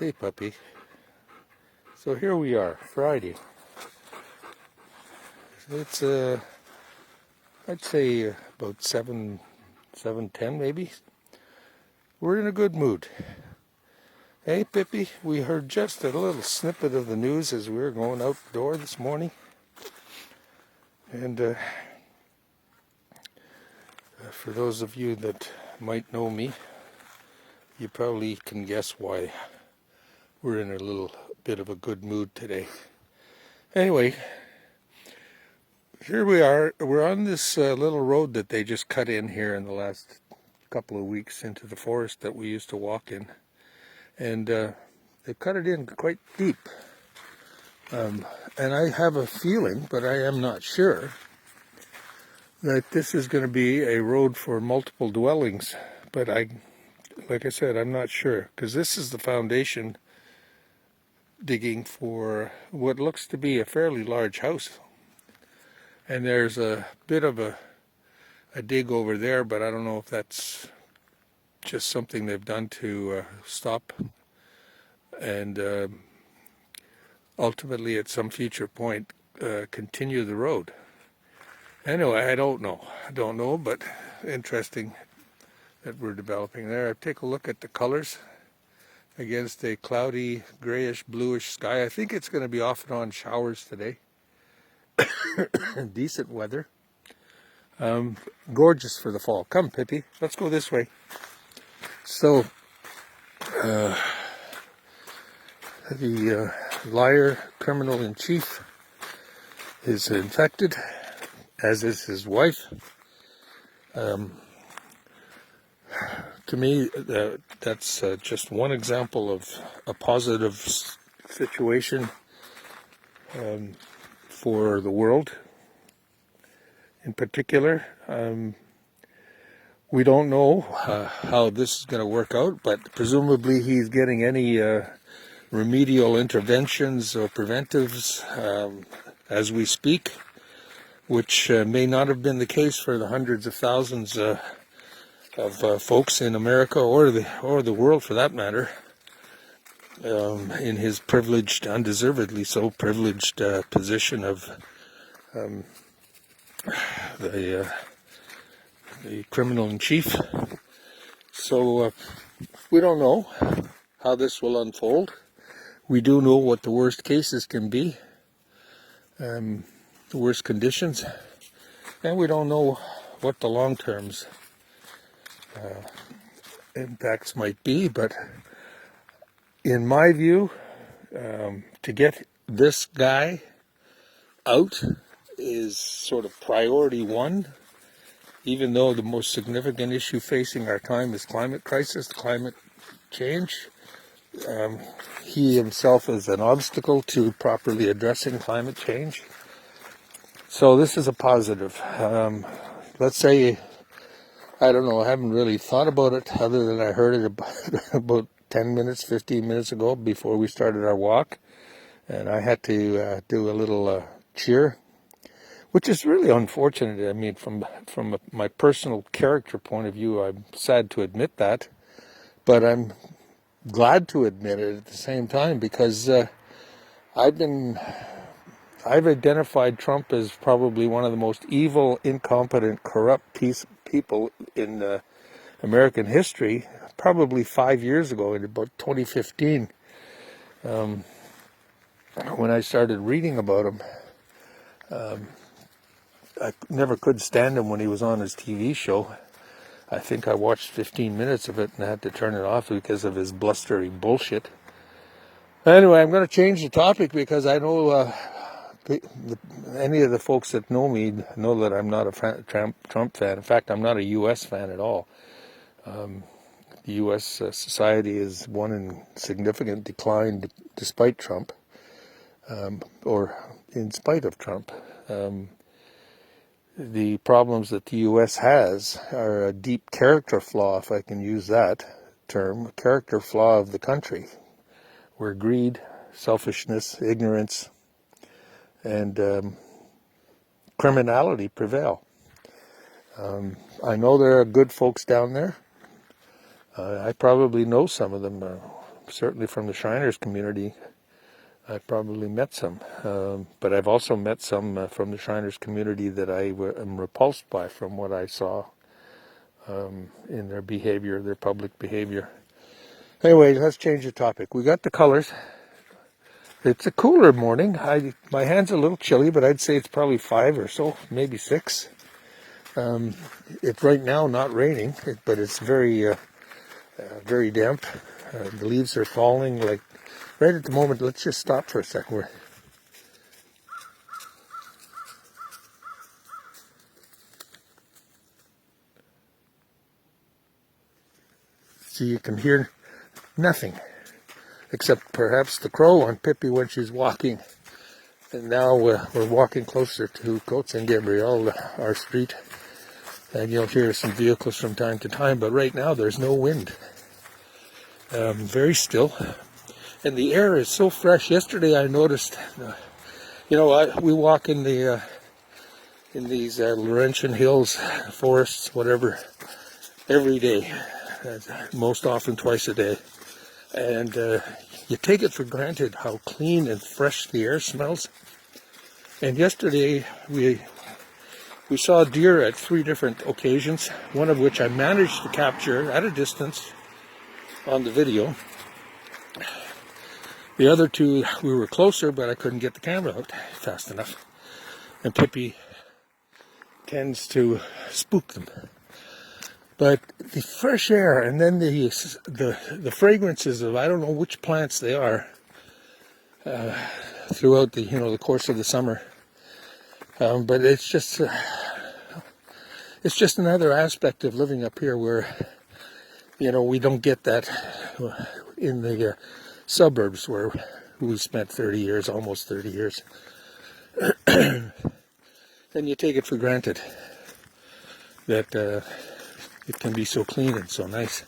Hey puppy. So here we are, Friday. It's I'd say about 7:10 maybe. We're in a good mood. Hey Pippi, we heard just a little snippet of the news as we were going out the door this morning. And for those of you that might know me, you probably can guess why we're in a little bit of a good mood today. Anyway, here we are. We're on this little road that they just cut in here in the last couple of weeks into the forest that we used to walk in. And they cut it in quite deep. And I have a feeling, but I am not sure, that this is going to be a road for multiple dwellings. But like I said, I'm not sure, because this is the foundation digging for what looks to be a fairly large house. And there's a bit of a dig over there, but I don't know if that's just something they've done to stop and ultimately at some future point continue the road. Anyway, I don't know, but interesting that we're developing there. Take a look at the colors against a cloudy, grayish, bluish sky. I think it's going to be off and on showers today. Decent weather. Gorgeous for the fall. Come, Pippi, let's go this way. So, the liar criminal-in-chief is infected, as is his wife. To me, that's just one example of a positive situation for the world in particular. We don't know how this is going to work out, but presumably he's getting any remedial interventions or preventives as we speak, which may not have been the case for the hundreds of thousands of folks in America or the world for that matter, in his privileged, undeservedly so privileged position of the criminal-in-chief. So we don't know how this will unfold. We do know what the worst cases can be, the worst conditions, and we don't know what the long-term impacts might be. But in my view, to get this guy out is sort of priority one, even though the most significant issue facing our time is climate crisis, climate change. He himself is an obstacle to properly addressing climate change. So this is a positive. Let's say, I don't know, I haven't really thought about it other than I heard it about 10 minutes, 15 minutes ago before we started our walk. And I had to do a little cheer, which is really unfortunate. I mean, from my personal character point of view, I'm sad to admit that. But I'm glad to admit it at the same time, because I've identified Trump as probably one of the most evil, incompetent, corrupt people in American history, probably 5 years ago, in about 2015, when I started reading about him. I never could stand him when he was on his TV show. I think I watched 15 minutes of it and had to turn it off because of his blustery bullshit. Anyway, I'm going to change the topic because I know any of the folks that know me know that I'm not a Trump fan. In fact, I'm not a U.S. fan at all. The U.S. Society is one in significant decline despite Trump, or in spite of Trump. The problems that the U.S. has are a deep character flaw, if I can use that term, a character flaw of the country, where greed, selfishness, ignorance, and criminality prevail. I know there are good folks down there. I probably know some of them certainly from the Shriners community, I've probably met some. But I've also met some from the Shriners community that I am repulsed by from what I saw in their behavior, their public behavior. Anyway, let's change the topic. We got the colors. It's a cooler morning. My hand's a little chilly, but I'd say it's probably 5 or so, maybe 6. It's right now not raining, but it's very damp. The leaves are falling like right at the moment. Let's just stop for a second. So you can hear nothing except perhaps the crow on Pippa when she's walking. And now we're walking closer to Coates and Gabriel, our street. And you'll hear some vehicles from time to time, but right now there's no wind. Very still. And the air is so fresh. Yesterday I noticed, we walk in these Laurentian Hills, forests, whatever, every day. Most often twice a day. And you take it for granted how clean and fresh the air smells. And yesterday we saw deer at 3 different occasions, one of which I managed to capture at a distance on the video. The other 2, we were closer, but I couldn't get the camera out fast enough. And Pippa tends to spook them. But the fresh air, and then the fragrances of I don't know which plants they are throughout the course of the summer. But it's just another aspect of living up here where we don't get that in the suburbs where we spent 30 years, almost 30 years. And you take it for granted that it can be so clean and so nice.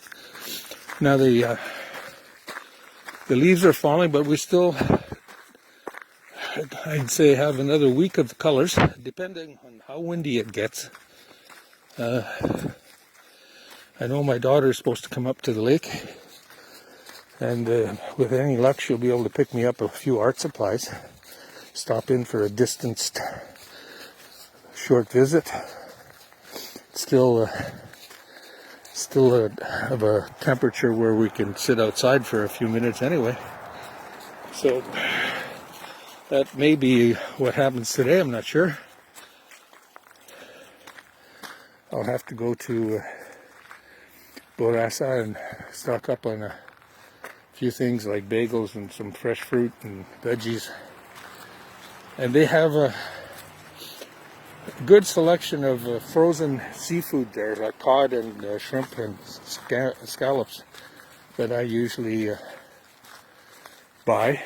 Now the leaves are falling, but we still, I'd say, have another week of the colors, depending on how windy it gets. I know my daughter is supposed to come up to the lake, and with any luck she'll be able to pick me up a few art supplies, stop in for a distanced short visit. Still of a temperature where we can sit outside for a few minutes anyway. So that may be what happens today, I'm not sure. I'll have to go to Borasa and stock up on a few things like bagels and some fresh fruit and veggies. And they have a good selection of frozen seafood there, like cod and shrimp and scallops that I usually buy.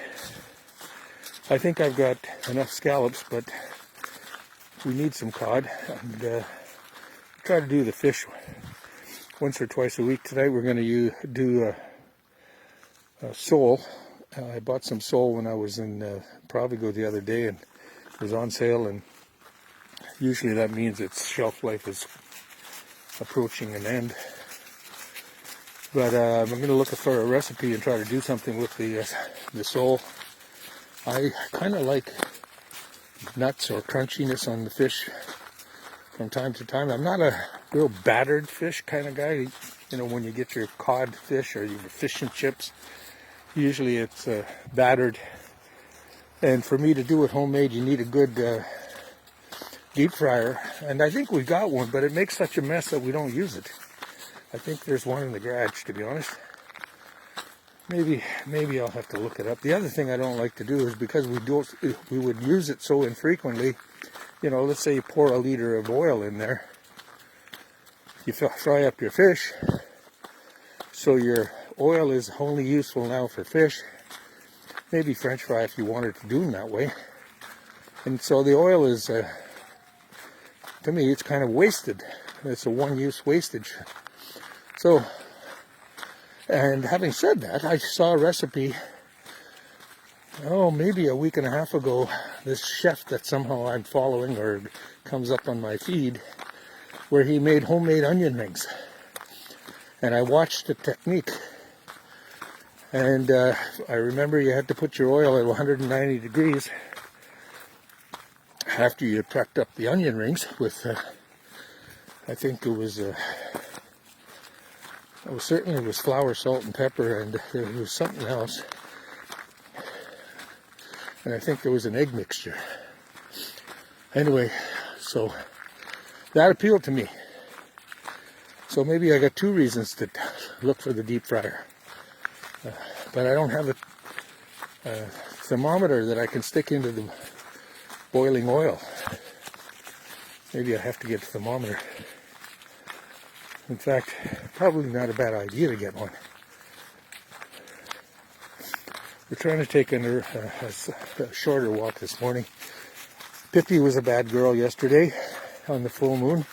I think I've got enough scallops, but we need some cod, and try to do the fish once or twice a week. Tonight we're going to do a sole. I bought some sole when I was in Provigo the other day, and it was on sale, and usually that means its shelf life is approaching an end. But I'm going to look for a recipe and try to do something with the sole. I kind of like nuts or crunchiness on the fish from time to time. I'm not a real battered fish kind of guy. When you get your cod fish or your fish and chips, usually it's battered. And for me to do it homemade, you need a good deep fryer. And I think we got one, but it makes such a mess that we don't use it. I think there's one in the garage, to be honest. Maybe I'll have to look it up. The other thing I don't like to do is, because we would use it so infrequently, let's say you pour a liter of oil in there, you fry up your fish, so your oil is only useful now for fish, maybe French fry if you wanted to do them that way. And so the oil is, to me, it's kind of wasted. It's a one-use wastage. So, and having said that, I saw a recipe, maybe a week and a half ago, this chef that somehow I'm following or comes up on my feed, where he made homemade onion rings. And I watched the technique. And I remember you had to put your oil at 190 degrees after you prepped up the onion rings with, I think it was certainly it was flour, salt, and pepper, and there was something else. And I think there was an egg mixture. Anyway, so that appealed to me. So maybe I got two reasons to look for the deep fryer. But I don't have a thermometer that I can stick into the boiling oil. Maybe I have to get a thermometer. In fact, probably not a bad idea to get one. We're trying to take a shorter walk this morning. Pippa was a bad girl yesterday on the full moon.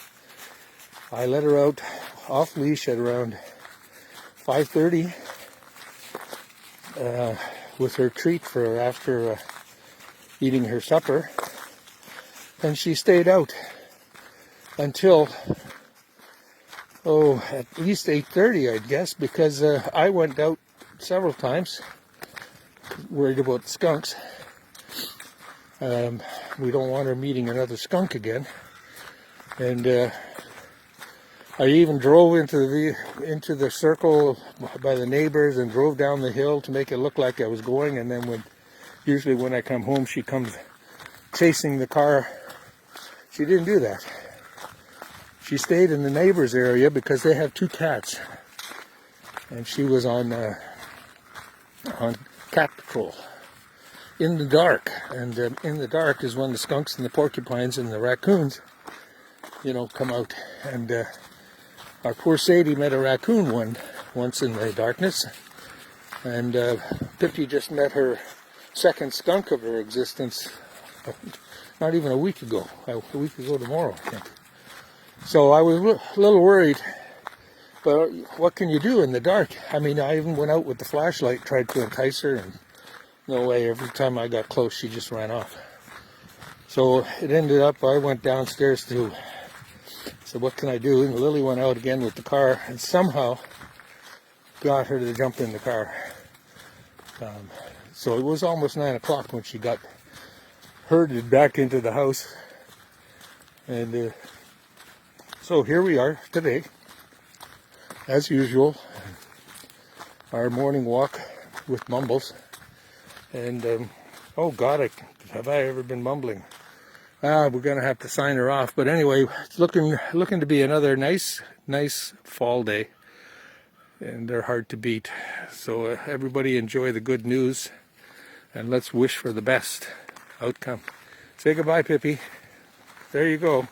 I let her out off leash at around 5:30 with her treat for after eating her supper, and she stayed out until at least 8:30, I'd guess, because I went out several times worried about skunks. We don't want her meeting another skunk again. And I even drove into the circle by the neighbors and drove down the hill to make it look like I was going. And then usually when I come home, she comes chasing the car. She didn't do that. She stayed in the neighbor's area because they have two cats. And she was on cat patrol in the dark. And in the dark is when the skunks and the porcupines and the raccoons, come out. And our poor Sadie met a raccoon once in the darkness. And Pippa just met her second skunk of her existence not even a week ago. A week ago tomorrow, I think. So I was a little worried. But what can you do in the dark? I mean, I even went out with the flashlight, tried to entice her, and no way. Every time I got close, she just ran off. So it ended up, I went downstairs to, so what can I do? And Lily went out again with the car and somehow got her to jump in the car. So it was almost 9 o'clock when she got herded back into the house. And so here we are today. As usual, our morning walk with Mumbles. And, oh God, have I ever been mumbling? We're going to have to sign her off. But anyway, it's looking to be another nice fall day. And they're hard to beat. So everybody enjoy the good news. And let's wish for the best outcome. Say goodbye, Pippa. There you go.